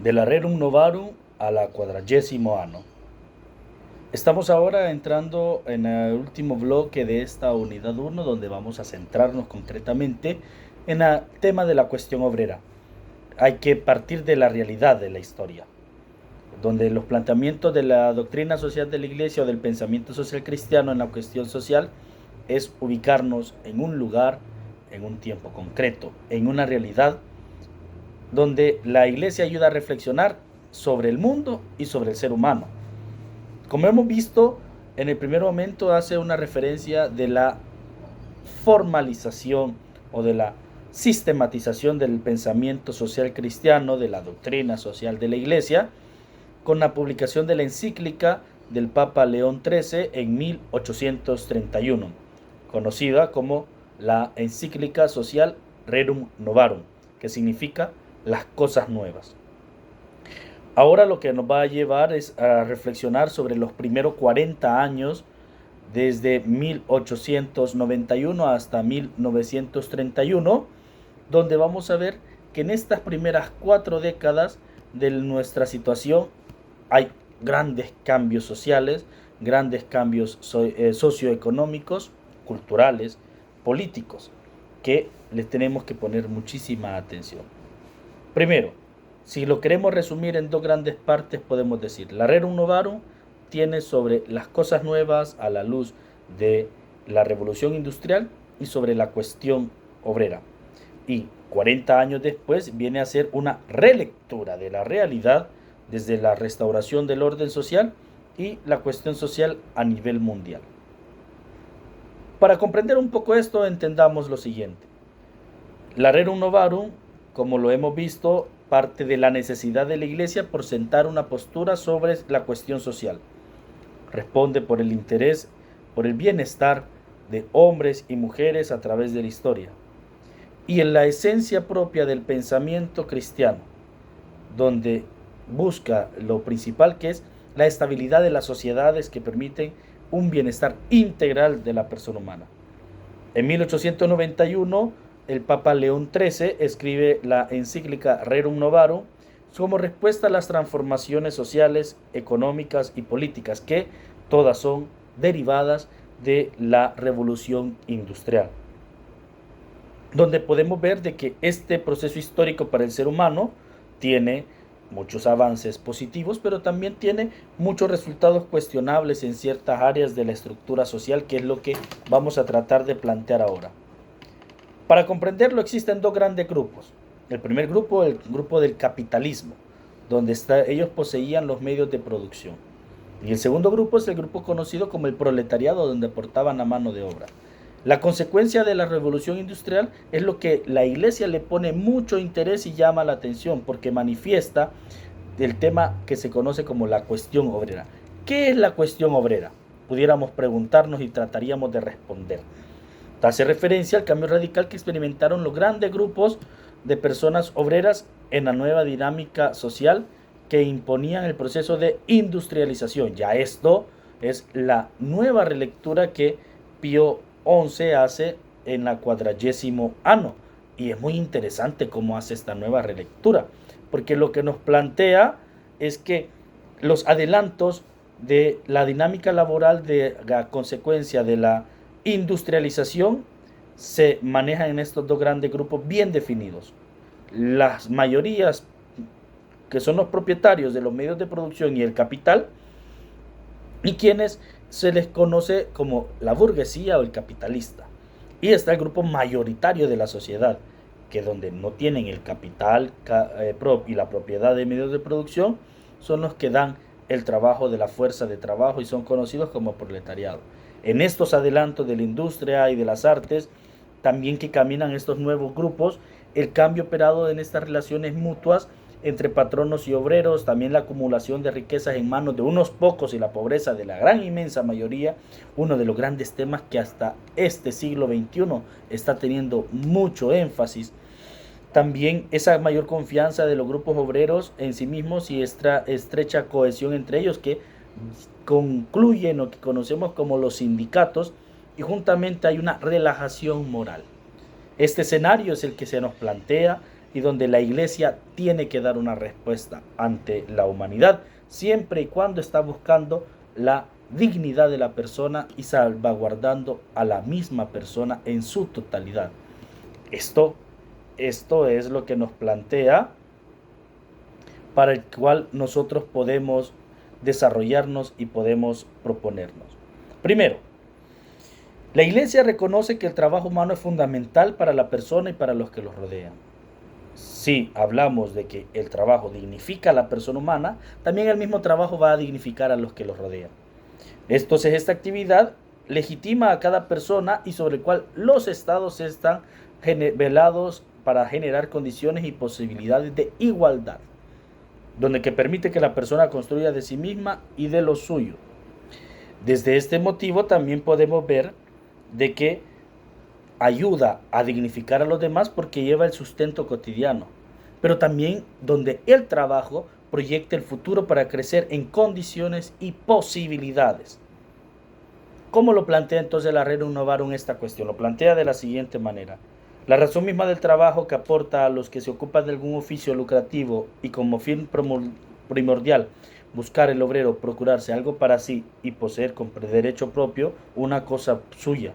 De la Rerum Novarum a la 40º ano. Estamos ahora entrando en el último bloque de esta unidad 1, donde vamos a centrarnos concretamente en el tema de la cuestión obrera. Hay que partir de la realidad de la historia, donde los planteamientos de la doctrina social de la Iglesia o del pensamiento social cristiano en la cuestión social es ubicarnos en un lugar, en un tiempo concreto, en una realidad donde la Iglesia ayuda a reflexionar sobre el mundo y sobre el ser humano. Como hemos visto, en el primer momento hace una referencia de la formalización o de la sistematización del pensamiento social cristiano, de la doctrina social de la Iglesia, con la publicación de la encíclica del Papa León XIII en 1831, conocida como la encíclica social Rerum Novarum, que significa las cosas nuevas. Ahora lo que nos va a llevar es a reflexionar sobre los primeros 40 años, desde 1891 hasta 1931, donde vamos a ver que en estas primeras 4 décadas de nuestra situación hay grandes cambios sociales, grandes cambios socioeconómicos, culturales, políticos, que les tenemos que poner muchísima atención. Primero, si lo queremos resumir en 2 grandes partes, podemos decir, la Rerum Novarum tiene sobre las cosas nuevas a la luz de la revolución industrial y sobre la cuestión obrera. Y 40 años después viene a ser una relectura de la realidad desde la restauración del orden social y la cuestión social a nivel mundial. Para comprender un poco esto, entendamos lo siguiente. La Rerum Novarum, como lo hemos visto, parte de la necesidad de la Iglesia por sentar una postura sobre la cuestión social. Responde por el interés, por el bienestar de hombres y mujeres a través de la historia. Y en la esencia propia del pensamiento cristiano, donde busca lo principal, que es la estabilidad de las sociedades que permiten un bienestar integral de la persona humana. En 1891, el Papa León XIII escribe la encíclica Rerum Novarum como respuesta a las transformaciones sociales, económicas y políticas, que todas son derivadas de la revolución industrial, donde podemos ver de que este proceso histórico para el ser humano tiene muchos avances positivos, pero también tiene muchos resultados cuestionables en ciertas áreas de la estructura social, que es lo que vamos a tratar de plantear ahora. Para comprenderlo existen 2 grandes grupos. El primer grupo, el grupo del capitalismo, donde ellos poseían los medios de producción. Y el segundo grupo es el grupo conocido como el proletariado, donde aportaban la mano de obra. La consecuencia de la revolución industrial es lo que la Iglesia le pone mucho interés y llama la atención, porque manifiesta el tema que se conoce como la cuestión obrera. ¿Qué es la cuestión obrera? Pudiéramos preguntarnos y trataríamos de responder. Hace referencia al cambio radical que experimentaron los grandes grupos de personas obreras en la nueva dinámica social que imponían el proceso de industrialización. Ya esto es la nueva relectura que Pío XI hace en la 40º ano. Y es muy interesante cómo hace esta nueva relectura, porque lo que nos plantea es que los adelantos de la dinámica laboral de la consecuencia de la industrialización se manejan en estos 2 grandes grupos bien definidos. Las mayorías, que son los propietarios de los medios de producción y el capital, y quienes se les conoce como la burguesía o el capitalista. Y está el grupo mayoritario de la sociedad, que donde no tienen el capital y la propiedad de medios de producción, son los que dan el trabajo de la fuerza de trabajo y son conocidos como proletariado. En estos adelantos de la industria y de las artes, también que caminan estos nuevos grupos, el cambio operado en estas relaciones mutuas entre patronos y obreros, también la acumulación de riquezas en manos de unos pocos y la pobreza de la gran inmensa mayoría, uno de los grandes temas que hasta este siglo XXI está teniendo mucho énfasis. También esa mayor confianza de los grupos obreros en sí mismos y estrecha cohesión entre ellos, que concluyen lo que conocemos como los sindicatos, y juntamente hay una relajación moral. Este escenario es el que se nos plantea y donde la iglesia tiene que dar una respuesta ante la humanidad, siempre y cuando está buscando la dignidad de la persona y salvaguardando a la misma persona en su totalidad. Esto es lo que nos plantea para el cual nosotros podemos desarrollarnos y podemos proponernos. Primero, la iglesia reconoce que el trabajo humano es fundamental para la persona y para los que los rodean. Si hablamos de que el trabajo dignifica a la persona humana, también el mismo trabajo va a dignificar a los que los rodean. Entonces, esta actividad legitima a cada persona y sobre el cual los estados están velados para generar condiciones y posibilidades de igualdad, donde que permite que la persona construya de sí misma y de lo suyo. Desde este motivo también podemos ver de que ayuda a dignificar a los demás porque lleva el sustento cotidiano, pero también donde el trabajo proyecta el futuro para crecer en condiciones y posibilidades. ¿Cómo lo plantea entonces la Rerum Novarum esta cuestión? Lo plantea de la siguiente manera. La razón misma del trabajo que aporta a los que se ocupan de algún oficio lucrativo y como fin primordial buscar el obrero procurarse algo para sí y poseer con derecho propio una cosa suya.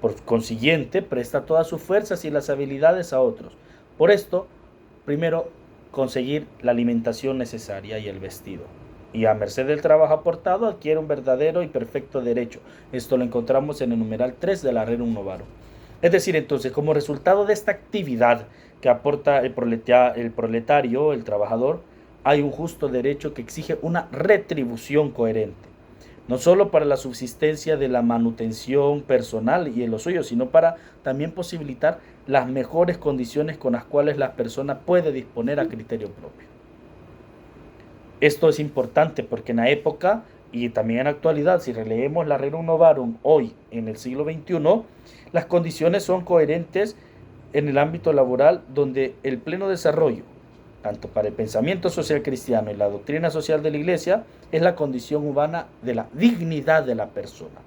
Por consiguiente, presta todas sus fuerzas y las habilidades a otros. Por esto, primero, conseguir la alimentación necesaria y el vestido. Y a merced del trabajo aportado adquiere un verdadero y perfecto derecho. Esto lo encontramos en el numeral 3 de la Rerum Novarum. Es decir, entonces, como resultado de esta actividad que aporta el proletario, el trabajador, hay un justo derecho que exige una retribución coherente. No solo para la subsistencia de la manutención personal y en lo suyo, sino para también posibilitar las mejores condiciones con las cuales la persona puede disponer a criterio propio. Esto es importante porque en la época y también en la actualidad, si releemos la Rerum Novarum hoy en el siglo XXI, las condiciones son coherentes en el ámbito laboral donde el pleno desarrollo, tanto para el pensamiento social cristiano y la doctrina social de la Iglesia, es la condición humana de la dignidad de la persona,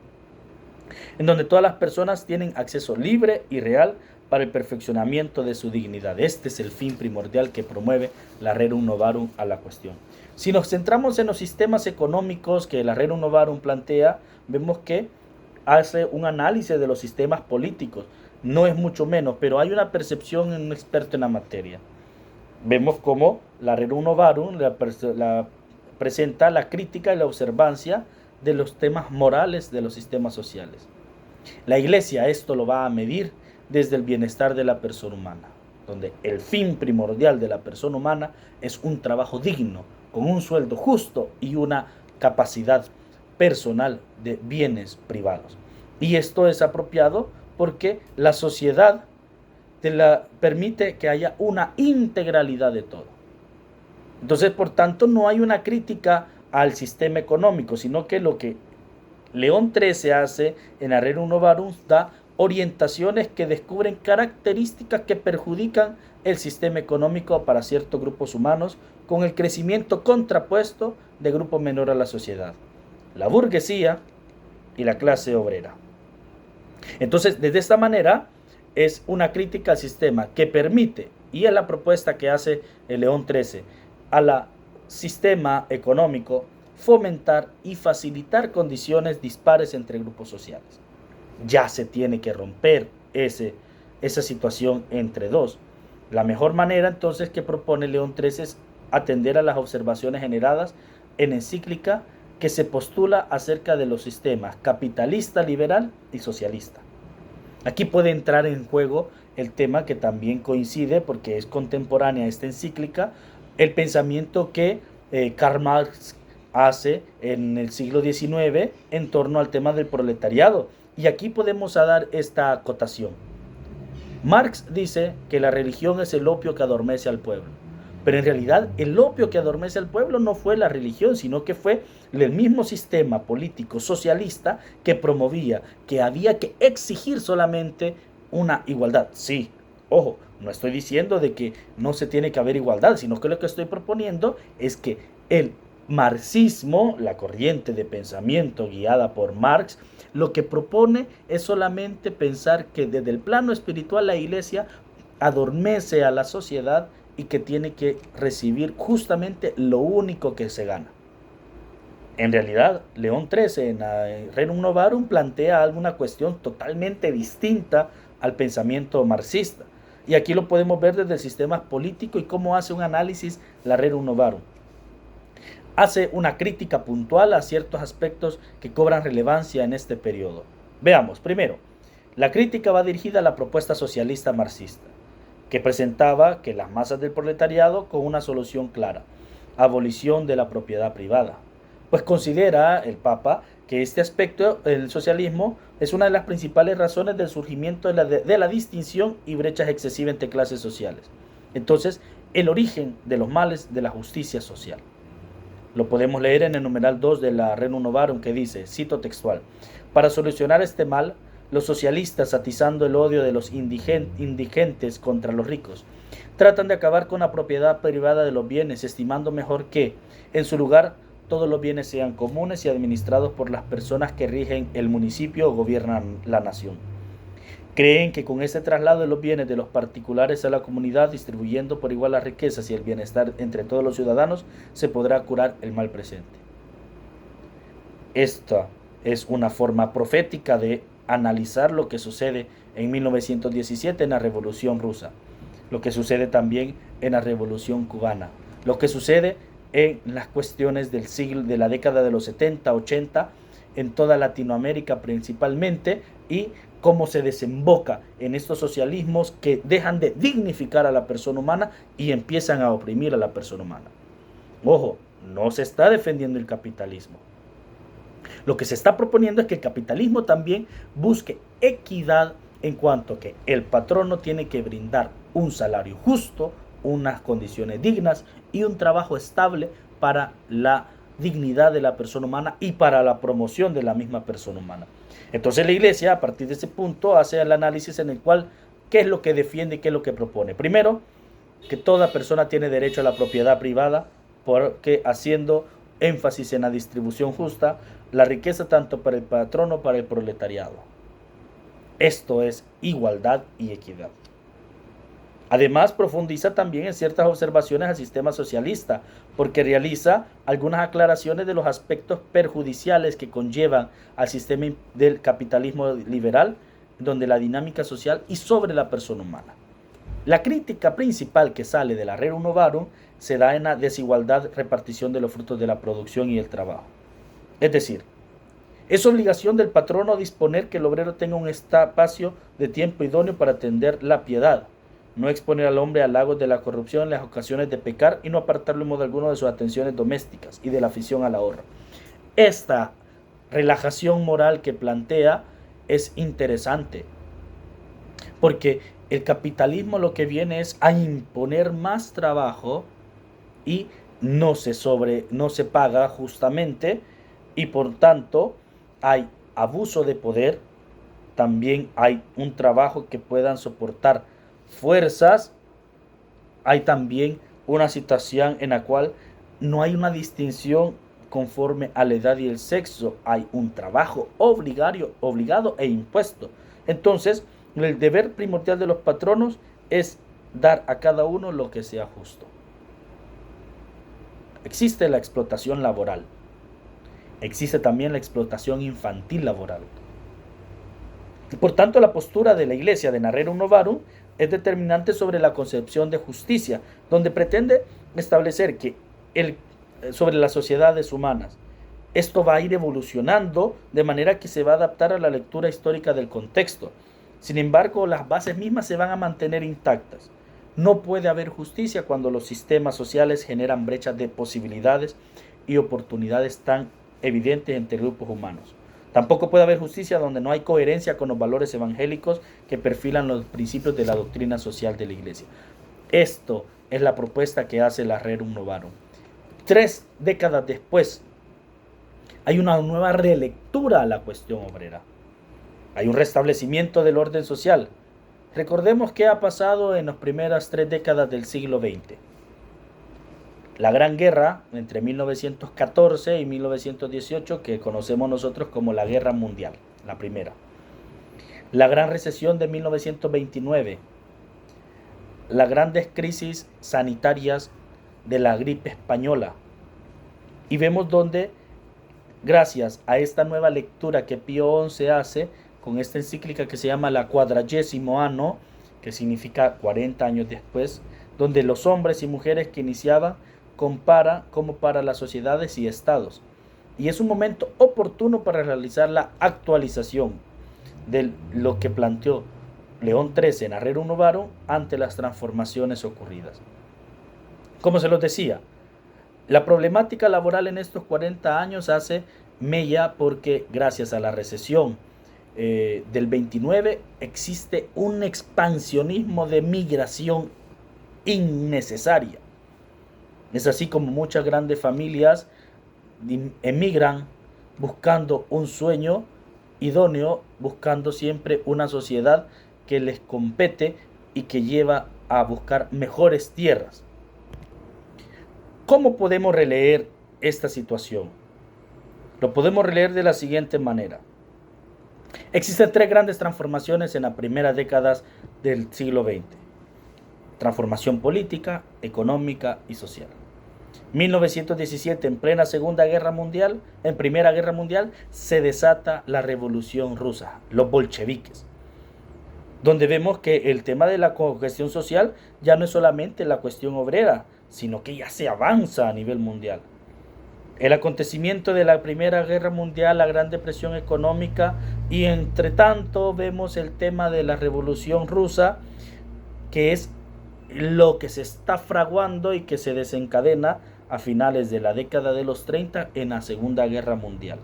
en donde todas las personas tienen acceso libre y real para el perfeccionamiento de su dignidad. Este es el fin primordial que promueve la Rerum Novarum a la cuestión. Si nos centramos en los sistemas económicos que la Rerum Novarum plantea, vemos que hace un análisis de los sistemas políticos. No es mucho menos, pero hay una percepción en un experto en la materia. Vemos cómo la Rerum Novarum presenta la crítica y la observancia de los temas morales de los sistemas sociales. La Iglesia esto lo va a medir desde el bienestar de la persona humana, donde el fin primordial de la persona humana es un trabajo digno, con un sueldo justo y una capacidad personal de bienes privados. Y esto es apropiado porque la sociedad permite que haya una integralidad de todo. Entonces, por tanto, no hay una crítica al sistema económico, sino que lo que León XIII hace en la Rerum Novarum da orientaciones que descubren características que perjudican el sistema económico para ciertos grupos humanos, con el crecimiento contrapuesto de grupo menor a la sociedad, la burguesía y la clase obrera. Entonces, desde esta manera, es una crítica al sistema que permite, y es la propuesta que hace el León XIII, al sistema económico, fomentar y facilitar condiciones dispares entre grupos sociales. Ya se tiene que romper esa situación entre dos. La mejor manera entonces que propone León XIII es atender a las observaciones generadas en encíclica que se postula acerca de los sistemas capitalista, liberal y socialista. Aquí puede entrar en juego el tema que también coincide, porque es contemporánea esta encíclica, el pensamiento que Karl Marx hace en el siglo XIX en torno al tema del proletariado. Y aquí podemos dar esta acotación. Marx dice que la religión es el opio que adormece al pueblo. Pero en realidad el opio que adormece al pueblo no fue la religión, sino que fue el mismo sistema político socialista que promovía que había que exigir solamente una igualdad. Sí, ojo, no estoy diciendo de que no se tiene que haber igualdad, sino que lo que estoy proponiendo es que el marxismo, la corriente de pensamiento guiada por Marx, lo que propone es solamente pensar que desde el plano espiritual la Iglesia adormece a la sociedad y que tiene que recibir justamente lo único que se gana. En realidad, León XIII en Rerum Novarum plantea alguna cuestión totalmente distinta al pensamiento marxista. Y aquí lo podemos ver desde el sistema político y cómo hace un análisis la Rerum Novarum. Hace una crítica puntual a ciertos aspectos que cobran relevancia en este periodo. Veamos, primero, la crítica va dirigida a la propuesta socialista marxista, que presentaba que las masas del proletariado con una solución clara: abolición de la propiedad privada. Pues considera el Papa que este aspecto del socialismo es una de las principales razones del surgimiento de la distinción y brechas excesivas entre clases sociales. Entonces, el origen de los males de la justicia social. Lo podemos leer en el numeral 2 de la Rerum Novarum, que dice, cito textual: para solucionar este mal, los socialistas, atizando el odio de los indigentes contra los ricos, tratan de acabar con la propiedad privada de los bienes, estimando mejor que, en su lugar, todos los bienes sean comunes y administrados por las personas que rigen el municipio o gobiernan la nación. Creen que con este traslado de los bienes de los particulares a la comunidad, distribuyendo por igual las riquezas y el bienestar entre todos los ciudadanos, se podrá curar el mal presente. Esta es una forma profética de analizar lo que sucede en 1917 en la Revolución Rusa, lo que sucede también en la Revolución Cubana, lo que sucede en las cuestiones del siglo, de la década de los 70, 80, en toda Latinoamérica principalmente, y cómo se desemboca en estos socialismos que dejan de dignificar a la persona humana y empiezan a oprimir a la persona humana. Ojo, no se está defendiendo el capitalismo. Lo que se está proponiendo es que el capitalismo también busque equidad en cuanto a que el patrono tiene que brindar un salario justo, unas condiciones dignas y un trabajo estable para la dignidad de la persona humana y para la promoción de la misma persona humana. Entonces la Iglesia, a partir de ese punto, hace el análisis en el cual, ¿qué es lo que defiende y qué es lo que propone? Primero, que toda persona tiene derecho a la propiedad privada, porque haciendo énfasis en la distribución justa, la riqueza tanto para el patrono como para el proletariado. Esto es igualdad y equidad. Además, profundiza también en ciertas observaciones al sistema socialista, porque realiza algunas aclaraciones de los aspectos perjudiciales que conllevan al sistema del capitalismo liberal, donde la dinámica social y sobre la persona humana. La crítica principal que sale de la Rerum Novarum se da en la desigualdad repartición de los frutos de la producción y el trabajo. Es decir, es obligación del patrono disponer que el obrero tenga un espacio de tiempo idóneo para atender la piedad, no exponer al hombre a lagos de la corrupción en las ocasiones de pecar y no apartarlo en modo alguno de sus atenciones domésticas y de la afición al ahorro. Esta relajación moral que plantea es interesante, porque el capitalismo lo que viene es a imponer más trabajo y no se paga justamente, y por tanto hay abuso de poder, también hay un trabajo que puedan soportar fuerzas, hay también una situación en la cual no hay una distinción conforme a la edad y el sexo, hay un trabajo obligado e impuesto. Entonces, el deber primordial de los patronos es dar a cada uno lo que sea justo. Existe la explotación laboral, existe también la explotación infantil laboral. Y por tanto, la postura de la Iglesia de Rerum Novarum es determinante sobre la concepción de justicia, donde pretende establecer que sobre las sociedades humanas, esto va a ir evolucionando de manera que se va a adaptar a la lectura histórica del contexto. Sin embargo, las bases mismas se van a mantener intactas. No puede haber justicia cuando los sistemas sociales generan brechas de posibilidades y oportunidades tan evidentes entre grupos humanos. Tampoco puede haber justicia donde no hay coherencia con los valores evangélicos que perfilan los principios de la doctrina social de la Iglesia. Esto es la propuesta que hace la Rerum Novarum. 3 décadas después, hay una nueva relectura a la cuestión obrera. Hay un restablecimiento del orden social. Recordemos qué ha pasado en las primeras 3 décadas del siglo XX. La Gran Guerra entre 1914 y 1918, que conocemos nosotros como la Guerra Mundial, la primera. La Gran Recesión de 1929. las grandes crisis sanitarias de la gripe española. Y vemos donde, gracias a esta nueva lectura que Pío XI hace, con esta encíclica que se llama la Quadragesimo Anno, que significa 40 años después, donde los hombres y mujeres que iniciaban compara como para las sociedades y estados. Y es un momento oportuno para realizar la actualización de lo que planteó León XIII en Rerum Novarum ante las transformaciones ocurridas. Como se los decía, la problemática laboral en estos 40 años hace mella porque gracias a la recesión del 29 existe un expansionismo de migración innecesaria. Es así como muchas grandes familias emigran buscando un sueño idóneo, buscando siempre una sociedad que les compete y que lleva a buscar mejores tierras. ¿Cómo podemos releer esta situación? Lo podemos releer de la siguiente manera. Existen tres grandes transformaciones en las primeras décadas del siglo XX. Transformación política, económica y social. 1917, en plena Segunda Guerra Mundial, en Primera Guerra Mundial, se desata la Revolución Rusa, los bolcheviques, donde vemos que el tema de la cogestión social ya no es solamente la cuestión obrera, sino que ya se avanza a nivel mundial. El acontecimiento de la Primera Guerra Mundial, la Gran Depresión económica, y entre tanto vemos el tema de la Revolución Rusa, que es lo que se está fraguando y que se desencadena a finales de la década de los 30 en la Segunda Guerra Mundial.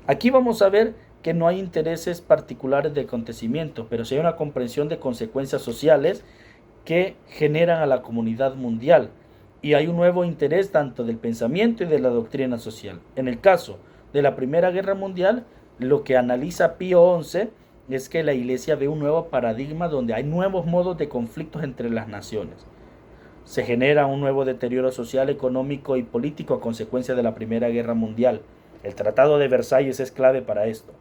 Aquí vamos a ver que no hay intereses particulares del acontecimiento, pero sí hay una comprensión de consecuencias sociales que generan a la comunidad mundial, y hay un nuevo interés tanto del pensamiento y de la doctrina social. En el caso de la Primera Guerra Mundial, lo que analiza Pío XI es que la Iglesia ve un nuevo paradigma donde hay nuevos modos de conflictos entre las naciones. Se genera un nuevo deterioro social, económico y político a consecuencia de la Primera Guerra Mundial. El Tratado de Versalles es clave para esto.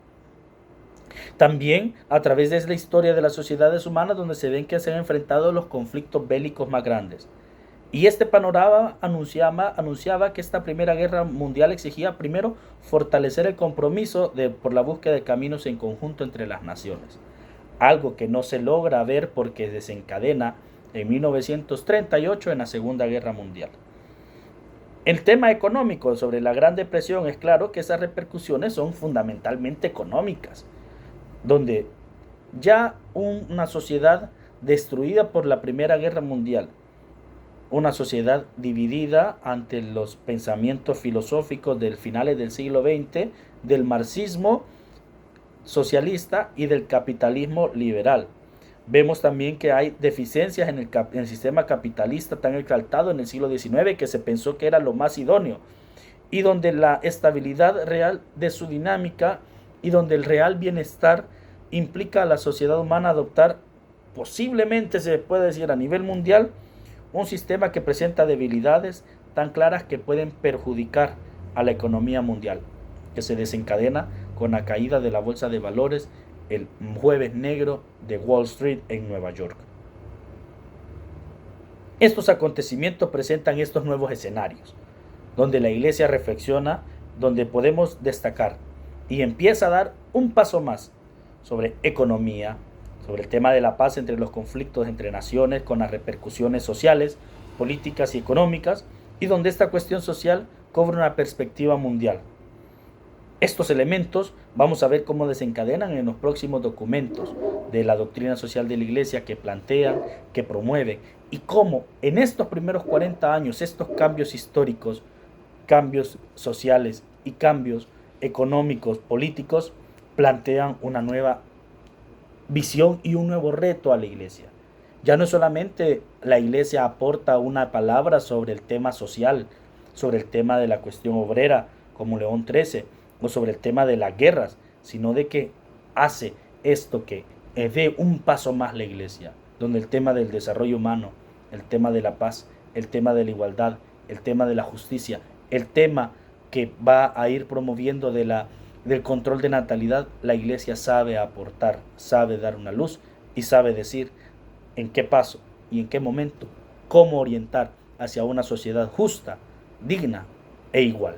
También a través de la historia de las sociedades humanas, donde se ven que se han enfrentado los conflictos bélicos más grandes. Y este panorama anunciaba que esta Primera Guerra Mundial exigía primero fortalecer el compromiso por la búsqueda de caminos en conjunto entre las naciones. Algo que no se logra ver porque desencadena en 1938 en la Segunda Guerra Mundial. El tema económico sobre la Gran Depresión, es claro que esas repercusiones son fundamentalmente económicas, donde ya una sociedad destruida por la Primera Guerra Mundial, una sociedad dividida ante los pensamientos filosóficos del finales del siglo XX, del marxismo socialista y del capitalismo liberal. Vemos también que hay deficiencias en el sistema capitalista tan exaltado en el siglo XIX, que se pensó que era lo más idóneo, y donde la estabilidad real de su dinámica y donde el real bienestar implica a la sociedad humana adoptar, posiblemente se puede decir a nivel mundial, un sistema que presenta debilidades tan claras que pueden perjudicar a la economía mundial, que se desencadena con la caída de la bolsa de valores el jueves negro de Wall Street en Nueva York. Estos acontecimientos presentan estos nuevos escenarios, donde la Iglesia reflexiona, donde podemos destacar y empieza a dar un paso más sobre economía, sobre el tema de la paz entre los conflictos entre naciones con las repercusiones sociales, políticas y económicas, y donde esta cuestión social cobra una perspectiva mundial. Estos elementos vamos a ver cómo desencadenan en los próximos documentos de la doctrina social de la Iglesia que plantean, que promueven, y cómo en estos primeros 40 años estos cambios históricos, cambios sociales y cambios económicos, políticos, plantean una nueva visión y un nuevo reto a la Iglesia. Ya no es solamente la Iglesia aporta una palabra sobre el tema social, sobre el tema de la cuestión obrera, como León XIII, o sobre el tema de las guerras, sino de que hace esto que dé un paso más la Iglesia, donde el tema del desarrollo humano, el tema de la paz, el tema de la igualdad, el tema de la justicia, el tema que va a ir promoviendo del control de natalidad, la Iglesia sabe aportar, sabe dar una luz y sabe decir en qué paso y en qué momento, cómo orientar hacia una sociedad justa, digna e igual.